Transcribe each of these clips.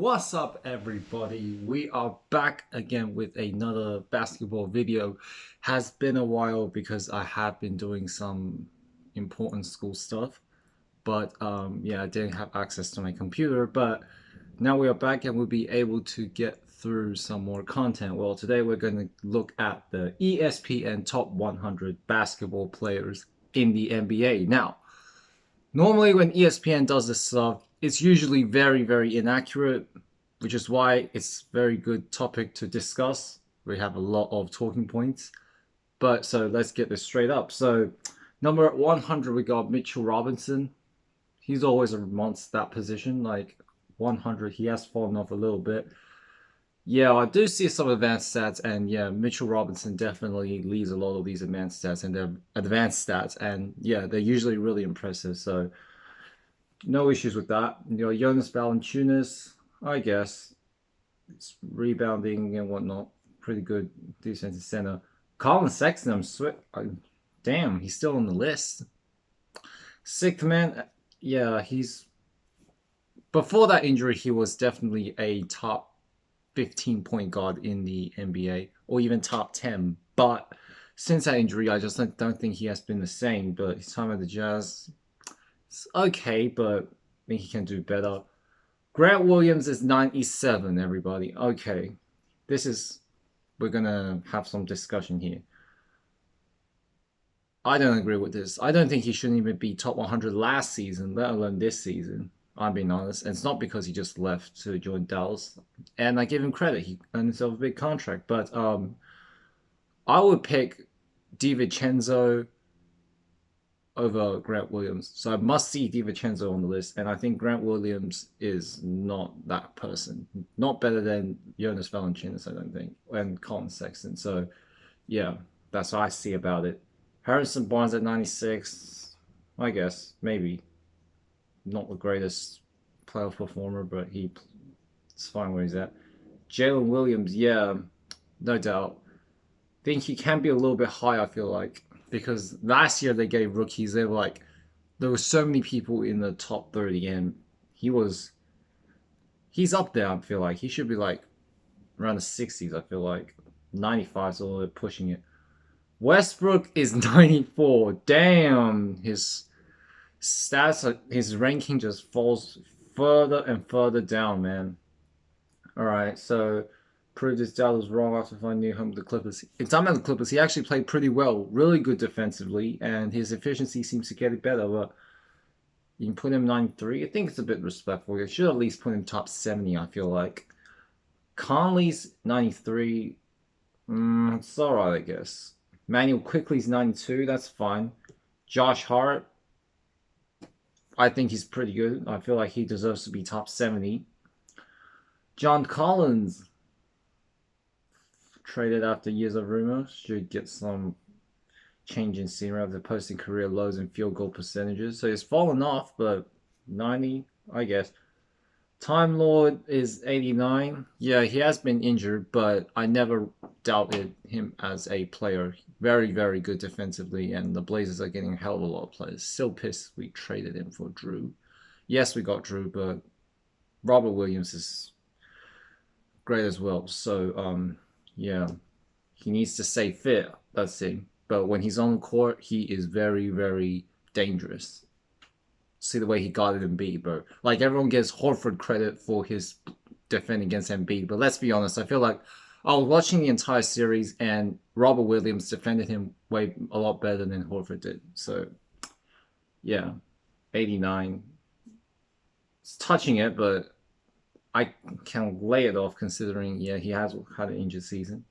what's up everybody? We are back again with another basketball video. Has been a while because I have been doing some important school stuff, but yeah, I didn't have access to my computer, but now we are back and we'll be able to get through some more content. Well, today we're going to look at the ESPN Top 100 basketball players in the NBA. Now, normally when ESPN does this stuff, it's usually very inaccurate, which is why it's very good topic to discuss. We have a lot of talking points. But so let's get this straight up. So number 100 we got Mitchell Robinson. He's always amongst that position, like 100. He has fallen off a little bit. Yeah, I do see some advanced stats, and yeah, Mitchell Robinson definitely leads a lot of these advanced stats, and they're advanced stats, and yeah, they're usually really impressive. So no issues with that. You know, Jonas Valanciunas, I guess, it's rebounding and whatnot, pretty good defensive center. Colin Sexton, damn, he's still on the list. Sixth man, yeah, he's before that injury, he was definitely a top 15 point guard in the NBA, or even top 10. But since that injury, I just don't think he has been the same. But his time at the Jazz, it's okay, but I think he can do better. Grant Williams is 97, everybody. Okay, this is, we're gonna have some discussion here. I don't agree with this. I don't think he shouldn't even be top 100 last season, let alone this season. I'm being honest. And it's not because he just left to join Dallas. And I give him credit. He earned himself a big contract. But I would pick DiVincenzo over Grant Williams. So I must see DiVincenzo on the list. And I think Grant Williams is not that person. Not better than Jonas Valanciunas, I don't think, and Colin Sexton. So yeah, that's what I see about it. Harrison Barnes at 96, I guess, maybe. Not the greatest playoff performer, but it's fine where he's at. Jalen Williams, yeah, no doubt. Think he can be a little bit high, I feel like. Because last year they gave rookies, they were like, there were so many people in the top 30, and he's up there, I feel like. He should be like around the 60s, I feel like. 95 is a little bit pushing it. Westbrook is 94. Damn, his stats, his ranking just falls further and further down, man. All right, so proved his dad was wrong after finding new home with the Clippers. In time at the Clippers, he actually played pretty well, really good defensively, and his efficiency seems to get better. But you can put him 93. I think it's a bit respectful. You should at least put him top 70. I feel like Conley's 93. It's alright, I guess. Manuel Quickly's 92. That's fine. Josh Hart, I think he's pretty good. I feel like he deserves to be top 70. John Collins, traded after years of rumor, should get some change in scenery after posting career lows in field goal percentages. So he's fallen off, but 90, I guess. Time Lord is 89. Yeah, he has been injured, but I never doubted him as a player. Very good defensively, and the Blazers are getting a hell of a lot of players. Still pissed we traded him for Drew. Yes, we got Drew, but Robert Williams is great as well. So, yeah, he needs to stay fit. That's it. But when he's on the court, he is very dangerous. See the way he guarded Embiid, bro. Like, everyone gives Horford credit for his defense against Embiid, but let's be honest. I feel like I was watching the entire series, and Robert Williams defended him a lot better than Horford did. So, yeah, 89. It's touching it, but I can lay it off considering, yeah, he has had an injured season.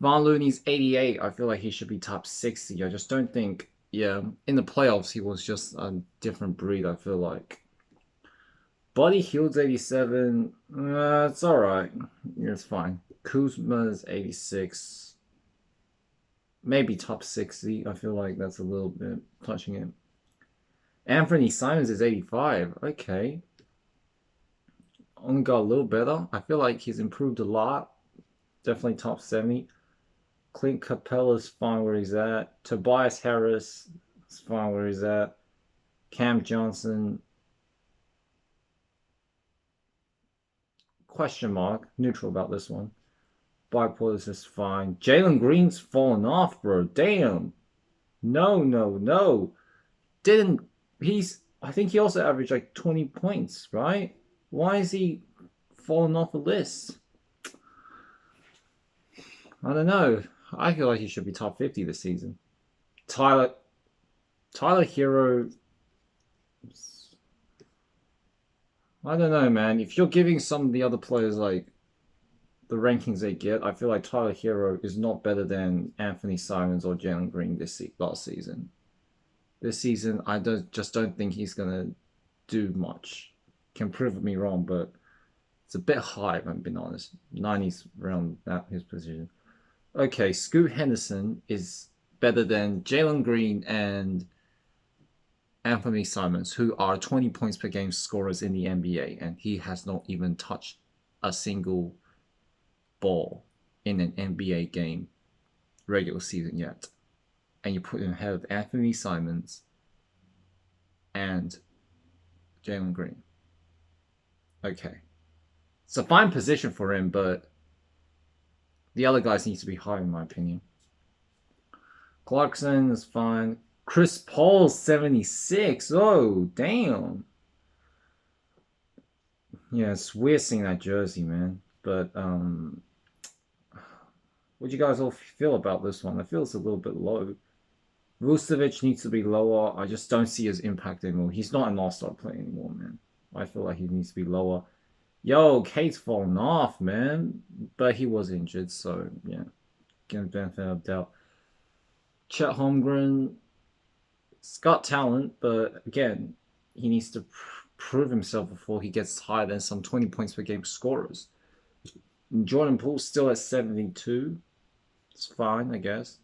Von Looney's 88. I feel like he should be top 60. I just don't think, yeah, in the playoffs, he was just a different breed, I feel like. Buddy Hield's 87. It's alright. It's fine. Kuzma's 86. Maybe top 60. I feel like that's a little bit touching it. Anthony Simons is 85. Okay. Only got a little better. I feel like he's improved a lot. Definitely top 70. Clint Capella's fine where he's at. Tobias Harris is fine where he's at. Cam Johnson. question mark, neutral about this one. Bipolaris is fine. Jalen Green's fallen off, bro. Damn. No, no, no. Didn't I think he also averaged like 20 points, right? Why is he falling off the list? I don't know. I feel like he should be top 50 this season. Tyler Hero. I don't know, man. If you're giving some of the other players like the rankings they get, I feel like Tyler Hero is not better than Anthony Simons or Jalen Green last season. This season, I just don't think he's gonna do much. Can prove me wrong, but it's a bit high, if I'm being honest. 90s around that his position. Okay, Scoot Henderson is better than Jalen Green and Anthony Simons, who are 20 points per game scorers in the NBA, and he has not even touched a single ball in an NBA game regular season yet. And you put him ahead of Anthony Simons and Jalen Green. Okay. It's a fine position for him, but the other guys need to be higher, in my opinion. Clarkson is fine. Chris Paul, 76. Oh, damn. Yeah, it's weird seeing that jersey, man. But, what do you guys all feel about this one? I feel it's a little bit low. Vucevic needs to be lower. I just don't see his impact anymore. He's not an all-star player anymore, man. I feel like he needs to be lower. Yo, Kate's fallen off, man. But he was injured, so, yeah. Give him benefit of doubt. Chet Holmgren, he's got talent, but again, he needs to prove himself before he gets higher than some 20 points per game scorers. Jordan Poole's still at 72. It's fine, I guess.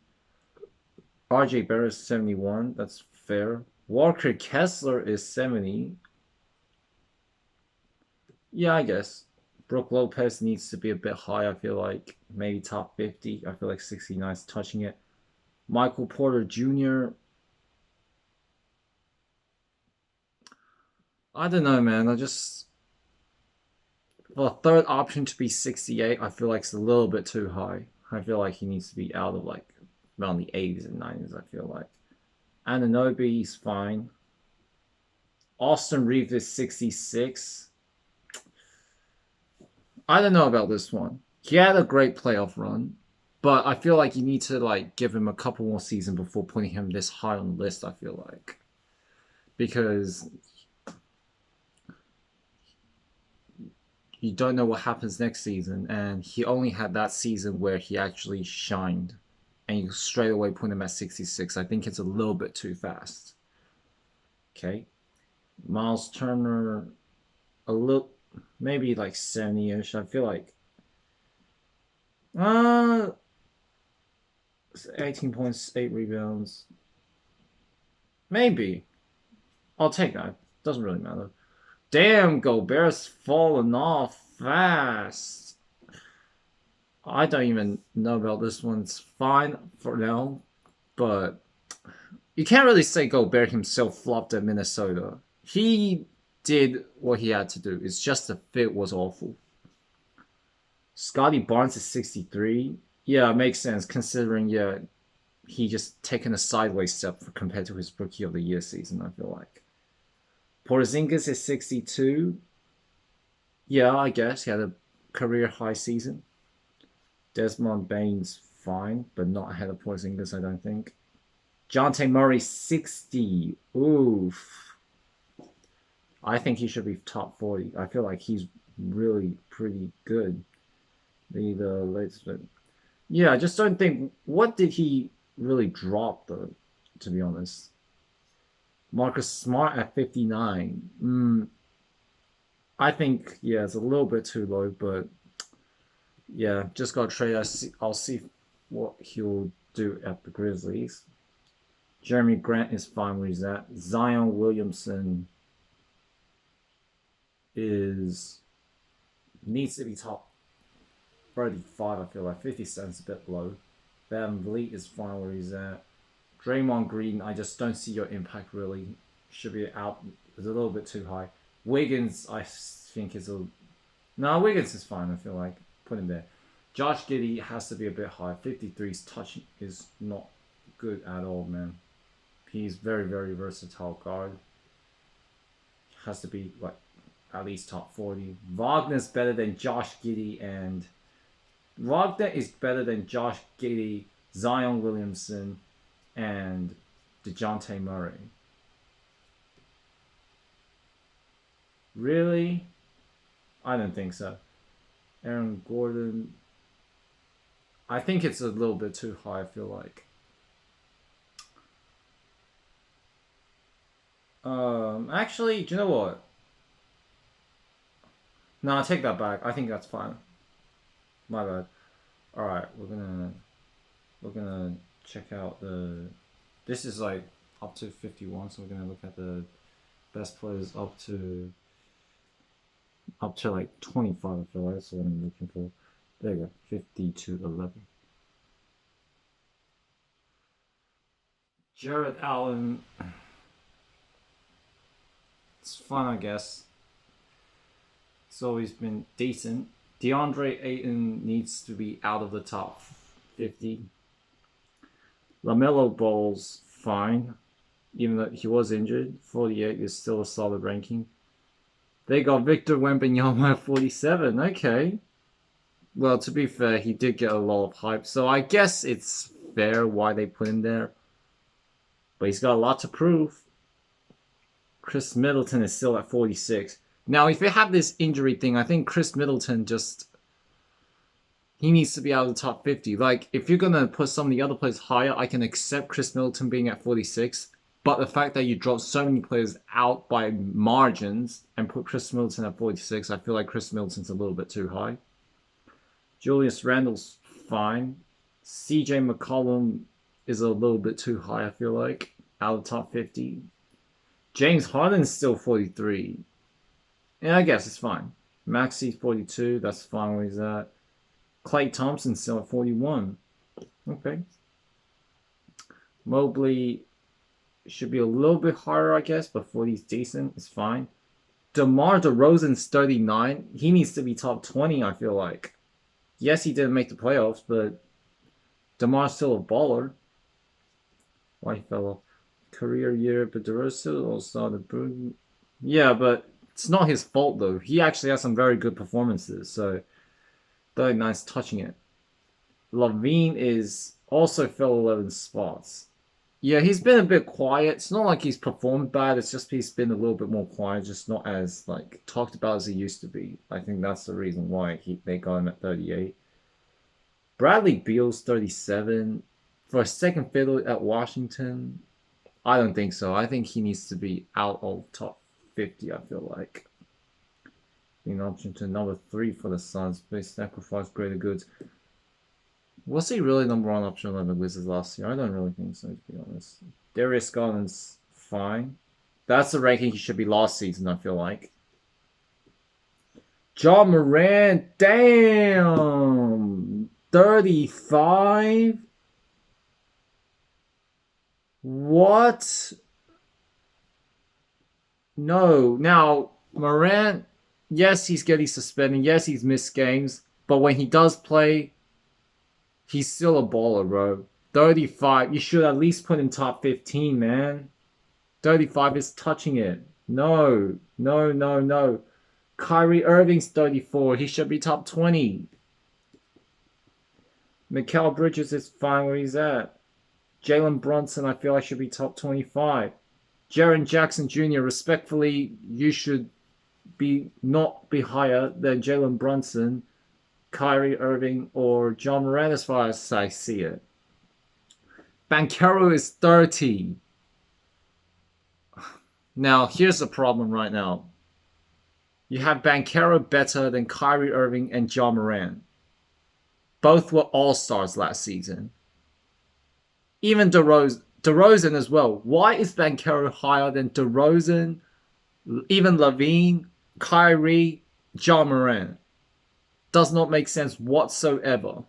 RJ Barrett is 71. That's fair. Walker Kessler is 70. Yeah, I guess. Brook Lopez needs to be a bit high. I feel like maybe top 50. I feel like 69 is touching it. Michael Porter Jr. I don't know, man. For a third option to be 68, I feel like it's a little bit too high. I feel like he needs to be out of like around the 80s and 90s, I feel like. Anunoby is fine. Austin Reeves is 66. I don't know about this one. He had a great playoff run, but I feel like you need to like give him a couple more seasons before putting him this high on the list, I feel like. Because you don't know what happens next season, and he only had that season where he actually shined, and you straight away put him at 66. I think it's a little bit too fast. Okay. Miles Turner, a little, maybe like 70-ish. I feel like 18 points, 8 rebounds. Maybe. I'll take that. Doesn't really matter. Damn, Gobert's fallen off fast. I don't even know about this one. It's fine for now, but you can't really say Gobert himself flopped at Minnesota. He did what he had to do. It's just the fit was awful. Scotty Barnes is 63. Yeah, it makes sense considering, yeah, he just taken a sideways step compared to his Rookie of the Year season, I feel like. Porzingis is 62. Yeah, I guess he had a career high season. Desmond Bane's fine, but not ahead of Porzingis, I don't think. Jonte Murray, 60. Oof. I think he should be top 40. I feel like he's really pretty good. The latest, yeah, I just don't think. What did he really drop though? To be honest, Marcus Smart at 59. I think yeah, it's a little bit too low, but yeah, just got traded. I'll see what he'll do at the Grizzlies. Jeremy Grant is fine where he's at. Zion Williamson needs to be top 35. I feel like 50 cents a bit low. VanVleet is fine where he's at. Draymond Green, I just don't see your impact really. Should be out. It's a little bit too high. Wiggins, I think is a No, Wiggins is fine, I feel like. Put him there. Josh Giddey has to be a bit higher. 53's touch is not good at all, man. He's very, very versatile guard. Has to be like at least top 40. Wagner's better than Josh Giddey, and Wagner is better than Josh Giddey, Zion Williamson, and DeJounte Murray. Really? I don't think so. Aaron Gordon. I think it's a little bit too high, I feel like. Actually, do you know what? No, I take that back. I think that's fine. My bad. Alright, we're gonna check out the this is like up to 51, so we're gonna look at the best players up to like 25, I feel like that's what I'm looking for. There you go. 50 to 11. Jared Allen. It's fun, I guess. It's always been decent. DeAndre Ayton needs to be out of the top 50. LaMelo Ball's fine, even though he was injured. 48 is still a solid ranking. They got Victor Wembanyama at 47. Okay. Well, to be fair, he did get a lot of hype, so I guess it's fair why they put him there. But he's got a lot to prove. Chris Middleton is still at 46. Now, if you have this injury thing, I think Chris Middleton he needs to be out of the top 50. Like, if you're going to put some of the other players higher, I can accept Chris Middleton being at 46. But the fact that you drop so many players out by margins and put Chris Middleton at 46, I feel like Chris Middleton's a little bit too high. Julius Randle's fine. CJ McCollum is a little bit too high, I feel like, out of the top 50. James Harden's still 43. Yeah, I guess it's fine. Maxey's 42, that's fine where he's at. Klay Thompson's still at 41. Okay. Mobley should be a little bit higher, I guess, but 40's decent. It's fine. DeMar DeRozan's 39. He needs to be top 20, I feel like. Yes, he didn't make the playoffs, but DeMar's still a baller. Why he fell off? Career year, but DeRozan also the boom. Yeah, but it's not his fault, though. He actually has some very good performances, so very nice touching it. LaVine is also fell 11 spots. Yeah, he's been a bit quiet. It's not like he's performed bad. It's just he's been a little bit more quiet, just not as like talked about as he used to be. I think that's the reason why they got him at 38. Bradley Beal's 37. For a second fiddle at Washington, I don't think so. I think he needs to be out of top 50, I feel like. Being option to number 3 for the Suns. They sacrifice greater goods. Was he really number 1 option on the Wizards last year? I don't really think so, to be honest. Darius Garland's fine. That's the ranking he should be last season, I feel like. Ja Morant, damn! 35? What? No. Now, Morant, yes, he's getting suspended. Yes, he's missed games. But when he does play, he's still a baller, bro. 35. You should at least put in top 15, man. 35 is touching it. No. No, no, no. Kyrie Irving's 34. He should be top 20. Mikal Bridges is fine where he's at. Jalen Brunson, I feel like should be top 25. Jaren Jackson Jr., respectfully, you should not be higher than Jalen Brunson, Kyrie Irving, or Ja Morant as far as I see it. Banchero is 30. Now, here's the problem right now. You have Banchero better than Kyrie Irving and Ja Morant. Both were all-stars last season. Even DeRozan as well. Why is Banchero higher than DeRozan, even LaVine, Kyrie, Ja Morant? Does not make sense whatsoever.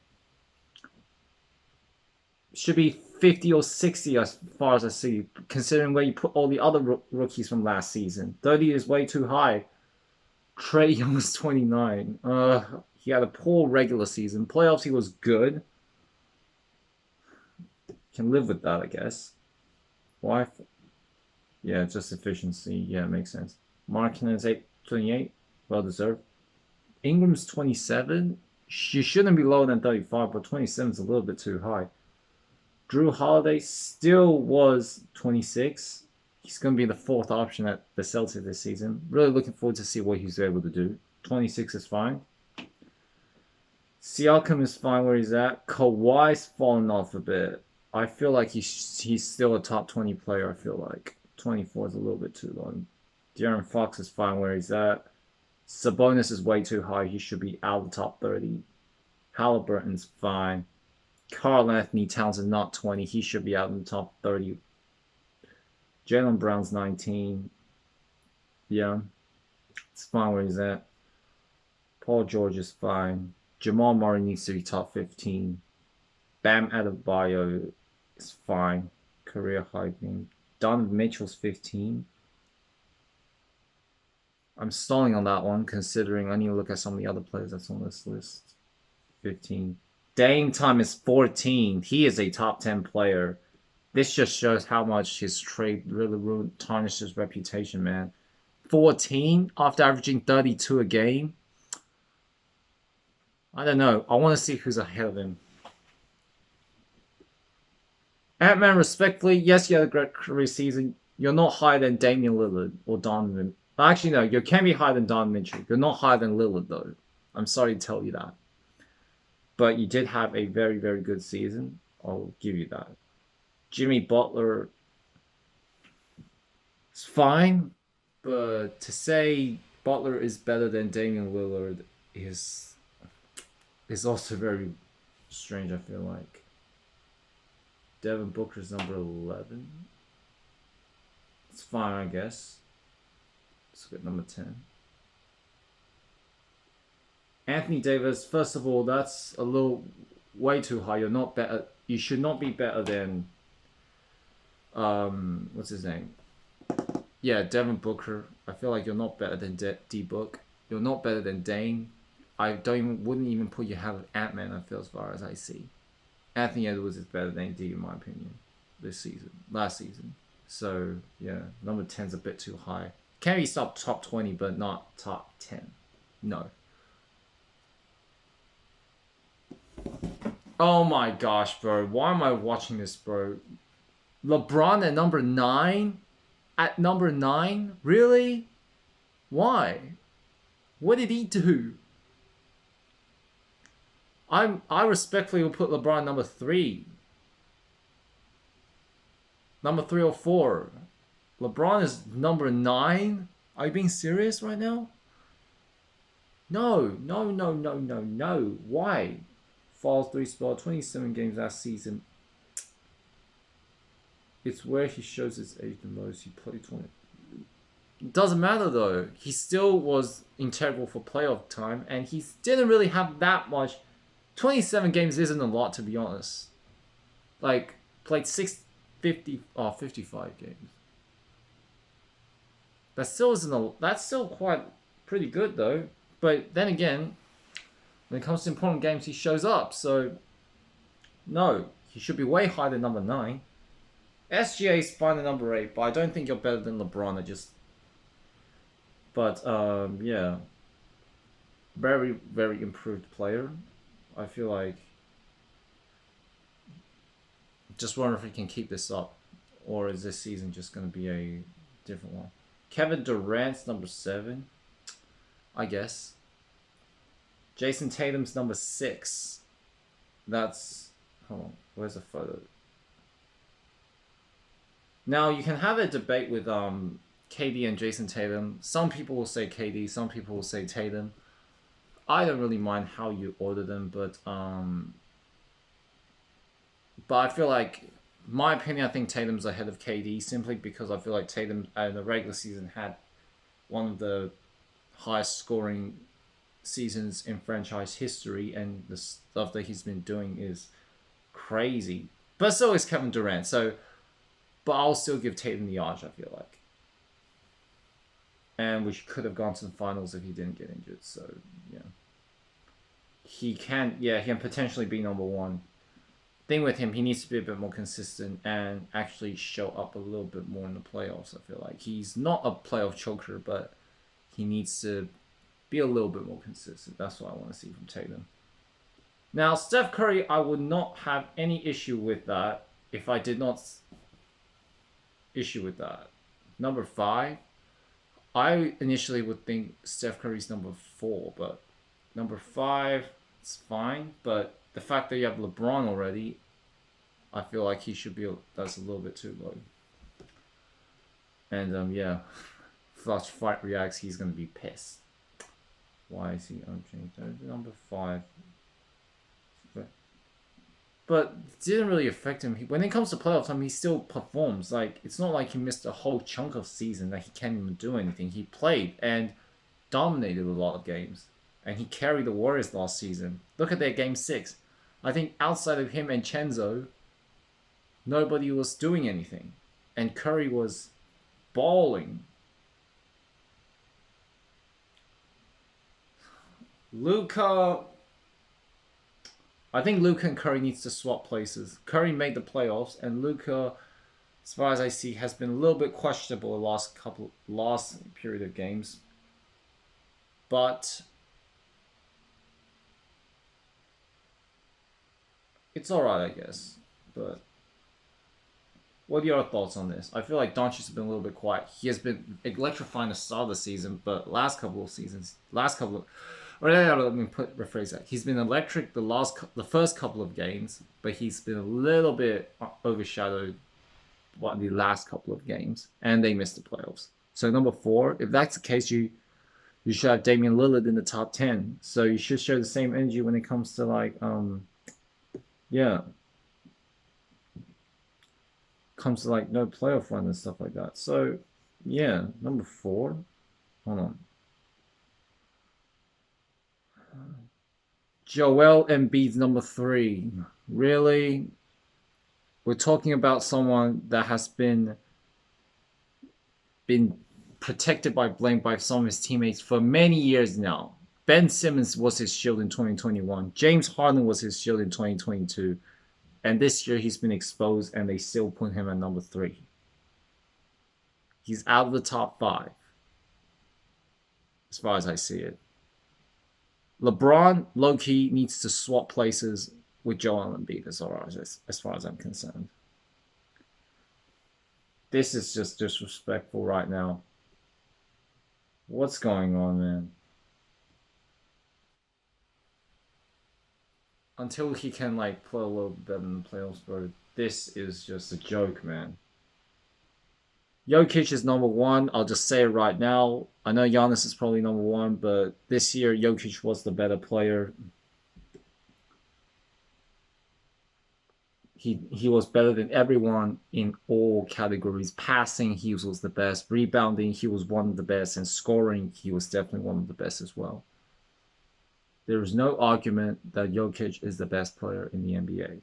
Should be 50 or 60 as far as I see, considering where you put all the other rookies from last season. 30 is way too high. Trae Young was 29. He had a poor regular season. Playoffs, he was good. Can live with that, I guess. Why? Yeah, just efficiency. Yeah, makes sense. Markkinen's 28. Well deserved. Ingram's 27. She shouldn't be lower than 35, but 27 is a little bit too high. Drew Holiday still was 26. He's going to be the fourth option at the Celtics this season. Really looking forward to see what he's able to do. 26 is fine. Siakam is fine where he's at. Kawhi's fallen off a bit. I feel like he's still a top 20 player, I feel like. 24 is a little bit too low. De'Aaron Fox is fine where he's at. Sabonis is way too high. He should be out of the top 30. Halliburton's fine. Karl-Anthony Towns is not 20. He should be out in the top 30. Jaylen Brown's 19. Yeah. It's fine where he's at. Paul George is fine. Jamal Murray needs to be top 15. Bam Adebayo is fine. Career high game. Donovan Mitchell's 15. I'm stalling on that one considering I need to look at some of the other players that's on this list. 15. Dame Time is 14. He is a top 10 player. This just shows how much his trade really tarnished his reputation, man. 14 after averaging 32 a game. I don't know. I want to see who's ahead of him. Ant-Man, respectfully, yes, you had a great career season. You're not higher than Damian Lillard or Donovan. Actually, no, you can be higher than Donovan Mitchell. You're not higher than Lillard, though. I'm sorry to tell you that. But you did have a very, very good season. I'll give you that. Jimmy Butler is fine, but to say Butler is better than Damian Lillard is also very strange, I feel like. Devin Booker's number 11. It's fine, I guess. Let's get number 10. Anthony Davis, first of all, that's a little way too high. You're not better. You should not be better than what's his name? Yeah, Devin Booker. I feel like you're not better than D-Book. You're not better than Dame. I wouldn't even put you ahead of Ant-Man, I feel, as far as I see. Anthony Edwards is better than D in my opinion last season. So yeah, number 10's a bit too high. Can be top 20, but not top 10. No. Oh my gosh, bro. Why am I watching this, bro? LeBron at number 9? At number 9? Really? Why? What did he do? I respectfully will put LeBron number 3. Number 3 or 4. LeBron is number 9? Are you being serious right now? No. Why? Falls 3 spot, 27 games last season. It's where he shows his age the most. He played 20. It doesn't matter though. He still was integral for playoff time, and he didn't really have that much. 27 games isn't a lot, to be honest. Like, played 55 games. That still isn't that's still quite pretty good though. But then again, when it comes to important games, he shows up. So, no, he should be way higher than number 9. SGA is fine at number 8, but I don't think you're better than LeBron. Yeah, very, very improved player. I feel like, just wonder if he can keep this up, or is this season just going to be a different one? Kevin Durant's number 7, I guess. Jason Tatum's number 6. That's, hold on, where's the photo? Now you can have a debate with KD and Jason Tatum. Some people will say KD, some people will say Tatum. I don't really mind how you order them, but I feel like, my opinion, I think Tatum's ahead of KD simply because I feel like Tatum in the regular season had one of the highest scoring seasons in franchise history, and the stuff that he's been doing is crazy. But so is Kevin Durant. So, but I'll still give Tatum the edge, I feel like. and we could have gone to the finals if he didn't get injured. So yeah, he can potentially be number one. Thing with him, he needs to be a bit more consistent and actually show up a little bit more in the playoffs. I feel like he's not a playoff choker, but he needs to be a little bit more consistent. That's what I want to see from Tatum. Now, Steph Curry, I would not have any issue with that if I did not issue with that. Number 5, I initially would think Steph Curry's number 4, but number 5, it's fine. But the fact that you have LeBron already, I feel like he should be. That's a little bit too low. And yeah, Flash Fight reacts. He's gonna be pissed. Why is he unchanged? Number 5. But it didn't really affect him. When it comes to playoff time, he still performs. Like, it's not like he missed a whole chunk of season that he can't even do anything. He played and dominated a lot of games. And he carried the Warriors last season. Look at their game 6. I think outside of him and Chenzo, nobody was doing anything. And Curry was balling. Luka, I think Luka and Curry needs to swap places. Curry made the playoffs, and Luka, as far as I see, has been a little bit questionable the last period of games. But it's alright, I guess. But what are your thoughts on this? I feel like Doncic has been a little bit quiet. He has been electrifying the start of the season, but let me rephrase that. He's been electric the first couple of games, but he's been a little bit overshadowed by the last couple of games, and they missed the playoffs. So number 4, if that's the case, you should have Damian Lillard in the top 10. So you should show the same energy when it comes to no playoff run and stuff like that. So yeah, number 4. Hold on. Joel Embiid's number 3. Really? We're talking about someone that has been protected by blame by some of his teammates for many years now. Ben Simmons was his shield in 2021. James Harden was his shield in 2022. And this year he's been exposed and they still put him at number 3. He's out of the top 5. As far as I see it. LeBron, low-key, needs to swap places with Joel Embiid as far as I'm concerned. This is just disrespectful right now. What's going on, man? Until he can play a little better in the playoffs, bro, this is just a joke, man. Jokic is number 1. I'll just say it right now. I know Giannis is probably number 1, but this year Jokic was the better player. He was better than everyone in all categories. Passing, he was the best. Rebounding, he was one of the best. And scoring, he was definitely one of the best as well. There is no argument that Jokic is the best player in the NBA.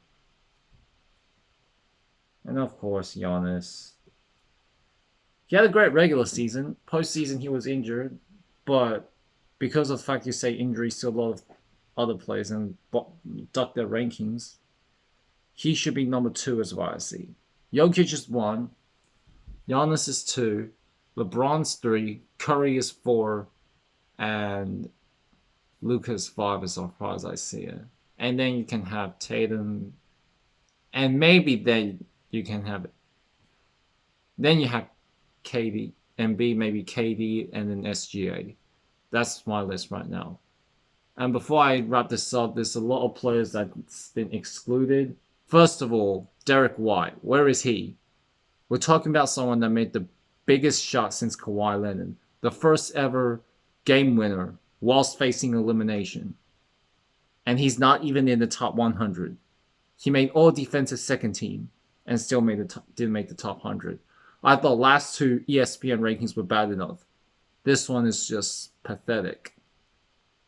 And of course, Giannis. He had a great regular season. Postseason, he was injured. But because of the fact you say injuries to a lot of other players and duck their rankings, he should be number 2 as well, I see. Jokic is 1. Giannis is 2. LeBron's 3. Curry is 4. And Luka's 5 as far as I see it. And then you can have Tatum. And maybe then you can have it. Then you have KD, Embiid, maybe KD, and then SGA. That's my list right now. And before I wrap this up, there's a lot of players that's been excluded. First of all, Derek White. Where is he? We're talking about someone that made the biggest shot since Kawhi Leonard. The first ever game winner whilst facing elimination. And he's not even in the top 100. He made all defensive second team and still didn't make the top 100. I thought last 2 ESPN rankings were bad enough. This one is just pathetic.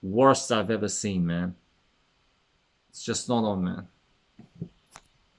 Worst I've ever seen, man. It's just not on, man.